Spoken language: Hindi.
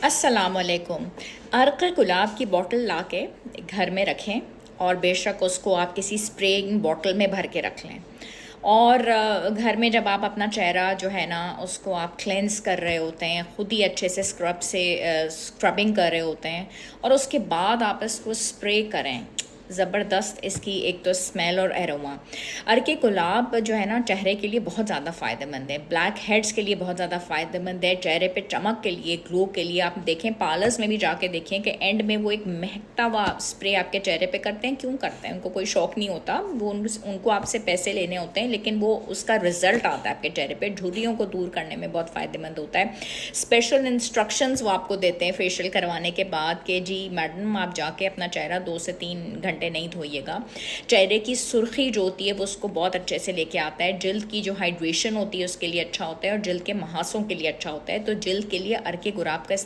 अस्सलामुअलैकुम। अर्क गुलाब की बोतल ला के घर में रखें और बेशक उसको आप किसी स्प्रेइंग बोतल में भर के रख लें। और घर में जब आप अपना चेहरा जो है ना उसको आप क्लेंस कर रहे होते हैं, ख़ुद ही अच्छे से स्क्रबिंग कर रहे होते हैं और उसके बाद आप इसको स्प्रे करें। ज़बरदस्त इसकी एक तो स्मेल और एरोमा। अर्के गुलाब जो है ना चेहरे के लिए बहुत ज़्यादा फ़ायदेमंद है, ब्लैक हेड्स के लिए बहुत ज़्यादा फ़ायदेमंद है, चेहरे पे चमक के लिए, ग्लो के लिए। आप देखें पार्लर्स में भी जाके देखें कि एंड में वो एक महकता हुआ स्प्रे आपके चेहरे पे करते हैं। क्यों करते हैं? उनको कोई शौक़ नहीं होता, वो उनको आपसे पैसे लेने होते हैं, लेकिन वो उसका रिज़ल्ट आता है आपके चेहरे पर। झुर्रियों को दूर करने में बहुत फ़ायदेमंद होता है। स्पेशल इंस्ट्रक्शंस वो आपको देते हैं फेशियल करवाने के बाद कि जी मैडम आप जाके अपना चेहरा 2 से 3 घंटे नहीं धोइएगा। चेहरे की सुर्खी जो होती है वो उसको बहुत अच्छे से लेके आता है। जिल्द की जो हाइड्रेशन होती है उसके लिए अच्छा होता है और जिल्द के महासों के लिए अच्छा होता है। तो जिल्द के लिए अर्के गुलाब का